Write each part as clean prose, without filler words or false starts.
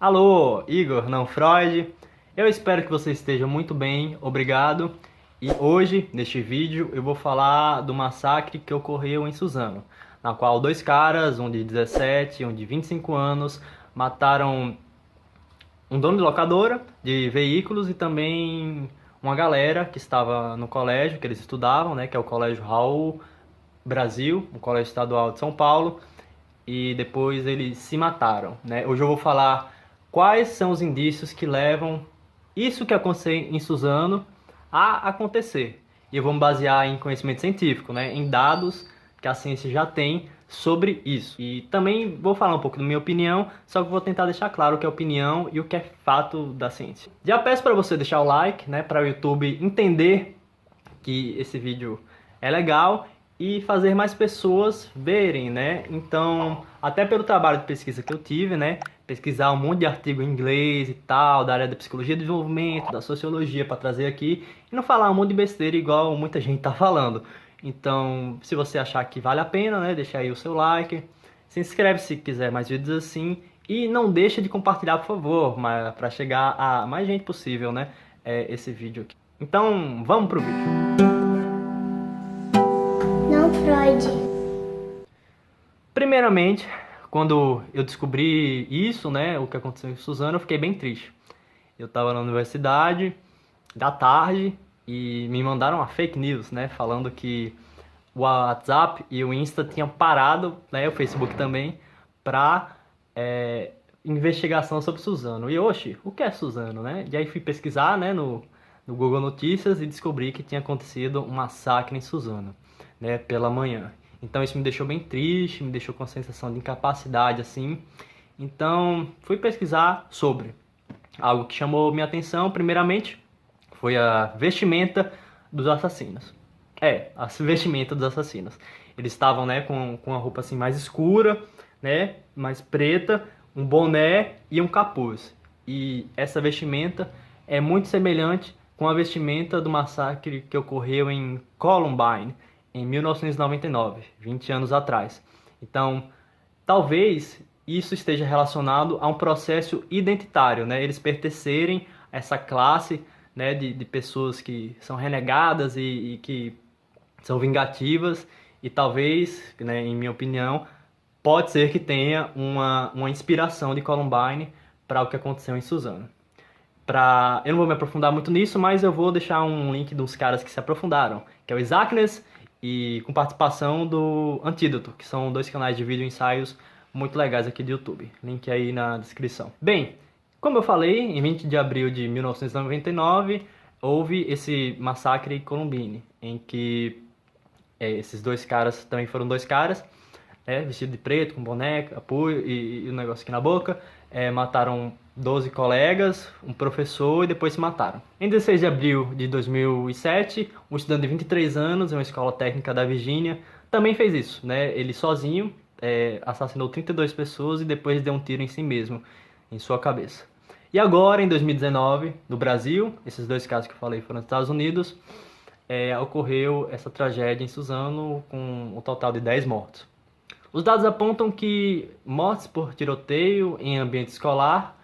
Alô, Igor, não Freud. Eu espero que você esteja muito bem, obrigado. E hoje, neste vídeo, eu vou falar do massacre que ocorreu em Suzano, na qual dois caras, um de 17 e um de 25 anos, mataram um dono de locadora de veículos e também uma galera que estava no colégio que eles estudavam, né, que é o Colégio Raul Brasil, o Colégio Estadual de São Paulo, e depois eles se mataram, né? Hoje eu vou falar quais são os indícios que levam isso que aconteceu em Suzano a acontecer. E eu vou me basear em conhecimento científico, né? Em dados que a ciência já tem sobre isso. E também vou falar um pouco da minha opinião, só que vou tentar deixar claro o que é opinião e o que é fato da ciência. Já peço para você deixar o like, né? Para o YouTube entender que esse vídeo é legal e fazer mais pessoas verem, né? Então, até pelo trabalho de pesquisa que eu tive, né? Pesquisar um monte de artigo em inglês e tal, da área da psicologia do desenvolvimento, da sociologia para trazer aqui e não falar um monte de besteira igual muita gente tá falando. Então, se você achar que vale a pena, né? Deixa aí o seu like, se inscreve se quiser mais vídeos assim e não deixa de compartilhar, por favor, para chegar a mais gente possível, né? Esse vídeo aqui. Então, vamos pro vídeo. Não, Freud. Primeiramente, quando eu descobri isso, né, o que aconteceu em Suzano, eu fiquei bem triste. Eu estava na universidade, da tarde, e me mandaram uma fake news, né, falando que o WhatsApp e o Insta tinham parado, né, o Facebook também, para investigação sobre Suzano. E, oxe, o que é Suzano, né? E aí fui pesquisar, né, no Google Notícias e descobri que tinha acontecido um massacre em Suzano, né, pela manhã. Então isso me deixou bem triste, me deixou com a sensação de incapacidade, assim. Então fui pesquisar sobre algo que chamou minha atenção, primeiramente, foi a vestimenta dos assassinos. A vestimenta dos assassinos. Eles estavam, né, com a roupa assim mais escura, né, mais preta, um boné e um capuz. E essa vestimenta é muito semelhante com a vestimenta do massacre que ocorreu em Columbine, em 1999, 20 anos atrás. Então, talvez isso esteja relacionado a um processo identitário, né? Eles pertencerem a essa classe, né, de pessoas que são renegadas e que são vingativas e talvez, né, em minha opinião, pode ser que tenha uma inspiração de Columbine para o que aconteceu em Suzano. Eu não vou me aprofundar muito nisso, mas eu vou deixar um link dos caras que se aprofundaram, que é o Isaac e com participação do Antídoto, que são dois canais de vídeo ensaios muito legais aqui do YouTube. Link aí na descrição. Bem, como eu falei, em 20 de abril de 1999, houve esse massacre em Columbine, em que esses dois caras, também foram dois caras, vestido de preto, com boneca, apoio e um negócio aqui na boca, mataram 12 colegas, um professor e depois se mataram. Em 16 de abril de 2007, um estudante de 23 anos em uma escola técnica da Virgínia também fez isso, né? Ele sozinho assassinou 32 pessoas e depois deu um tiro em si mesmo, em sua cabeça. E agora, em 2019, no Brasil, esses dois casos que eu falei foram nos Estados Unidos, ocorreu essa tragédia em Suzano com um total de 10 mortos. Os dados apontam que mortes por tiroteio em ambiente escolar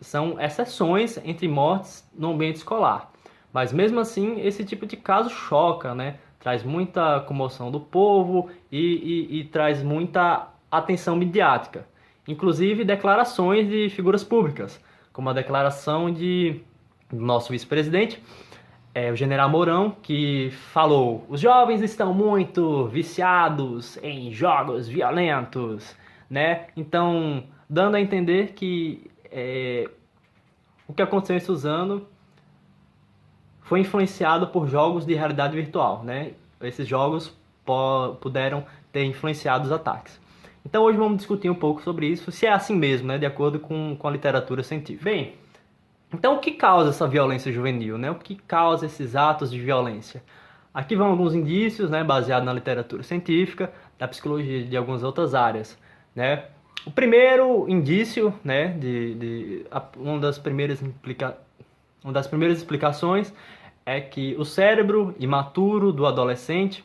são exceções entre mortes no ambiente escolar. Mas mesmo assim, esse tipo de caso choca, né? Traz muita comoção do povo e traz muita atenção midiática. Inclusive declarações de figuras públicas, como a declaração do nosso vice-presidente, o general Mourão, que falou: os jovens estão muito viciados em jogos violentos, né? Então, dando a entender que o que aconteceu em Suzano foi influenciado por jogos de realidade virtual, né? Esses jogos puderam ter influenciado os ataques. Então hoje vamos discutir um pouco sobre isso, se é assim mesmo, né? De acordo com a literatura científica. Bem, então o que causa essa violência juvenil, né? O que causa esses atos de violência? Aqui vão alguns indícios, né? Baseados na literatura científica, da psicologia e de algumas outras áreas, né? O primeiro indício, né? Uma das primeiras explicações é que o cérebro imaturo do adolescente,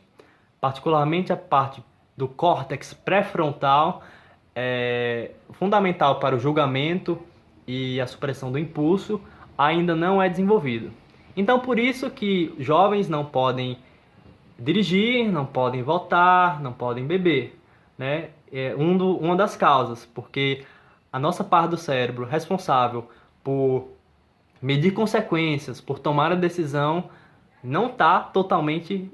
particularmente a parte do córtex pré-frontal, fundamental para o julgamento e a supressão do impulso ainda não é desenvolvido. Então, por isso que jovens não podem dirigir, não podem votar, não podem beber, né? Uma das causas, porque a nossa parte do cérebro responsável por medir consequências, por tomar a decisão, não está totalmente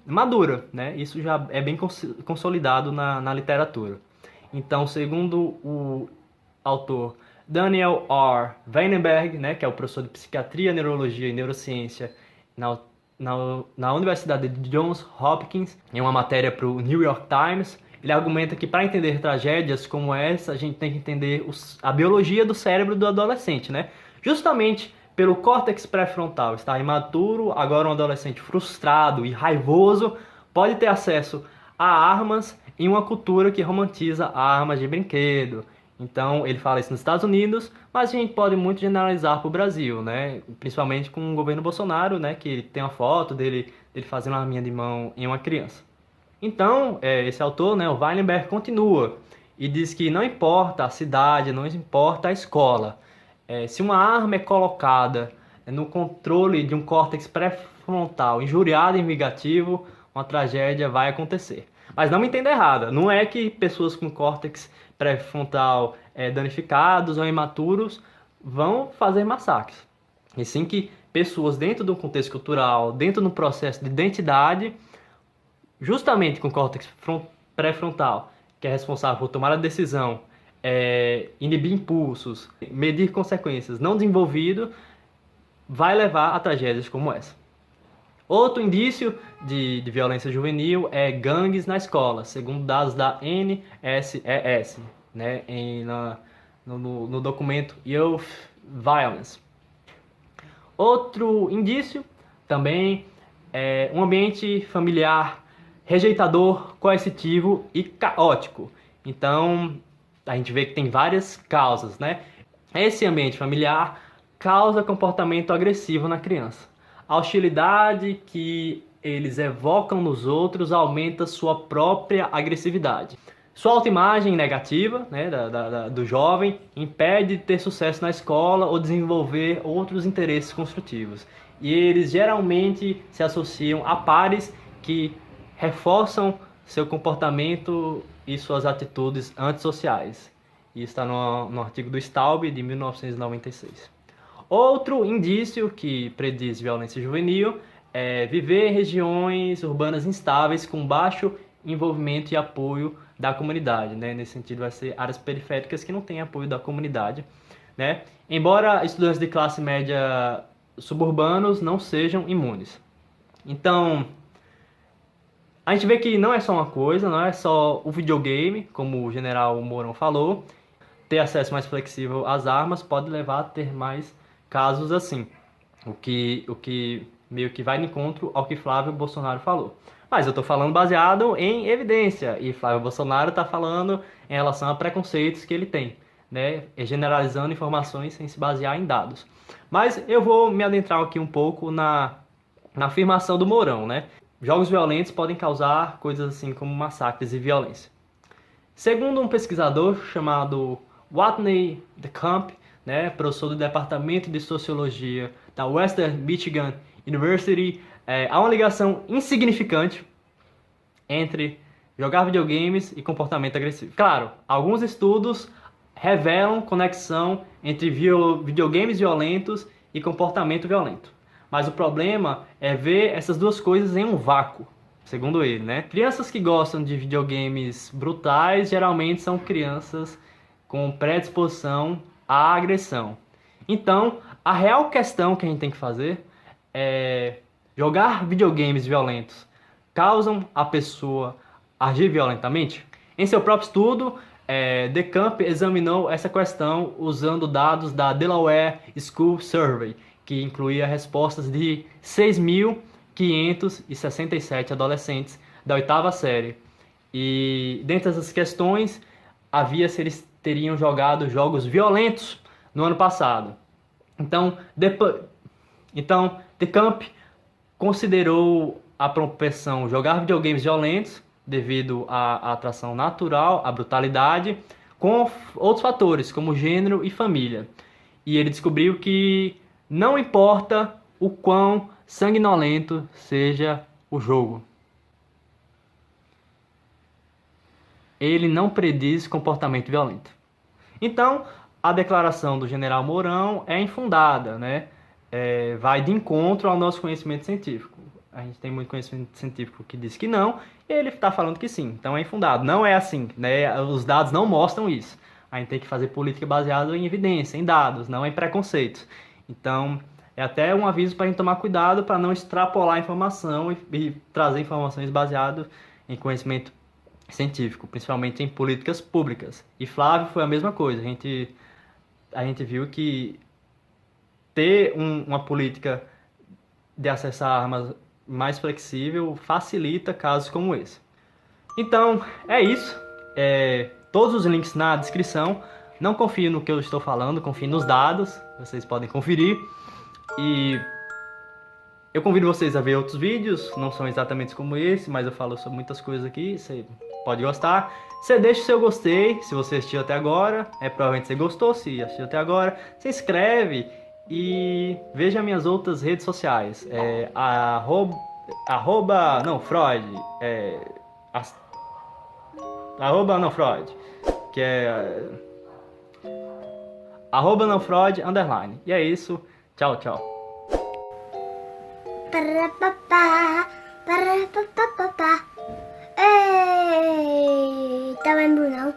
madura, né? Isso já é bem consolidado na literatura. Então, segundo o autor Daniel R. Weinberg, né, que é o professor de Psiquiatria, Neurologia e Neurociência na Universidade de Johns Hopkins, em uma matéria para o New York Times, ele argumenta que para entender tragédias como essa, a gente tem que entender a biologia do cérebro do adolescente, né? Justamente pelo córtex pré-frontal estar imaturo, agora um adolescente frustrado e raivoso pode ter acesso a armas em uma cultura que romantiza armas de brinquedo. Então, ele fala isso nos Estados Unidos, mas a gente pode muito generalizar para o Brasil, né? Principalmente com o governo Bolsonaro, né? Que ele tem uma foto dele fazendo uma arminha de mão em uma criança. Então, esse autor, né, o Weinberg, continua e diz que não importa a cidade, não importa a escola. Se uma arma é colocada no controle de um córtex pré-frontal injuriado e vingativo, uma tragédia vai acontecer. Mas não me entenda errada, não é que pessoas com córtex pré-frontal danificados ou imaturos vão fazer massacres. E sim que pessoas dentro do contexto cultural, dentro do processo de identidade, justamente com o córtex pré-frontal, que é responsável por tomar a decisão, inibir impulsos, medir consequências, não desenvolvido, vai levar a tragédias como essa. Outro indício de violência juvenil é gangues na escola, segundo dados da NSES, né, no documento Youth Violence. Outro indício também é um ambiente familiar rejeitador, coercitivo e caótico. Então, a gente vê que tem várias causas, né? Esse ambiente familiar causa comportamento agressivo na criança. A hostilidade que eles evocam nos outros aumenta sua própria agressividade. Sua autoimagem negativa, né, do jovem, impede de ter sucesso na escola ou desenvolver outros interesses construtivos. E eles geralmente se associam a pares que reforçam seu comportamento e suas atitudes antissociais. Isso está no artigo do Staub, de 1996. Outro indício que prediz violência juvenil é viver em regiões urbanas instáveis com baixo envolvimento e apoio da comunidade, né? Nesse sentido, vai ser áreas periféricas que não têm apoio da comunidade, né? Embora estudantes de classe média suburbanos não sejam imunes. Então, a gente vê que não é só uma coisa, não é só o videogame, como o general Mourão falou. Ter acesso mais flexível às armas pode levar a ter mais casos assim. O que meio que vai de encontro ao que Flávio Bolsonaro falou. Mas eu estou falando baseado em evidência, e Flávio Bolsonaro está falando em relação a preconceitos que ele tem, né? Generalizando informações sem se basear em dados. Mas eu vou me adentrar aqui um pouco na afirmação do Mourão, né? Jogos violentos podem causar coisas assim como massacres e violência. Segundo um pesquisador chamado Watney DeCamp, né, professor do Departamento de Sociologia da Western Michigan University, há uma ligação insignificante entre jogar videogames e comportamento agressivo. Claro, alguns estudos revelam conexão entre videogames violentos e comportamento violento. Mas o problema é ver essas duas coisas em um vácuo, segundo ele, né? Crianças que gostam de videogames brutais geralmente são crianças com predisposição à agressão. Então, a real questão que a gente tem que fazer é: jogar videogames violentos causam a pessoa agir violentamente? Em seu próprio estudo, DeCamp examinou essa questão usando dados da Delaware School Survey, que incluía respostas de 6.567 adolescentes da oitava série. E dentre essas questões, havia se eles teriam jogado jogos violentos no ano passado. Então, DeCamp considerou a propensão jogar videogames violentos devido à atração natural, à brutalidade, com outros fatores, como gênero e família. E ele descobriu que não importa o quão sanguinolento seja o jogo, ele não prediz comportamento violento. Então, a declaração do general Mourão é infundada, né? Vai de encontro ao nosso conhecimento científico. A gente tem muito conhecimento científico que diz que não, e ele está falando que sim. Então é infundado. Não é assim, né? Os dados não mostram isso. A gente tem que fazer política baseada em evidência, em dados, não em preconceitos. Então, é até um aviso para a gente tomar cuidado para não extrapolar a informação e trazer informações baseadas em conhecimento científico, principalmente em políticas públicas. E Flávio foi a mesma coisa. A gente viu que ter uma política de acesso a armas mais flexível facilita casos como esse. Então, é isso. Todos os links na descrição. Não confie no que eu estou falando, confie nos dados. Vocês podem conferir. E eu convido vocês a ver outros vídeos. Não são exatamente como esse, mas eu falo sobre muitas coisas aqui. Você pode gostar. Você deixa o seu gostei, se você assistiu até agora. Provavelmente você gostou, se assistiu até agora. Se inscreve e veja minhas outras redes sociais. Não Freud. Arroba não Freud. Que é arroba não Freud _ E é isso. Tchau, tchau. Ei, tá lembrando não?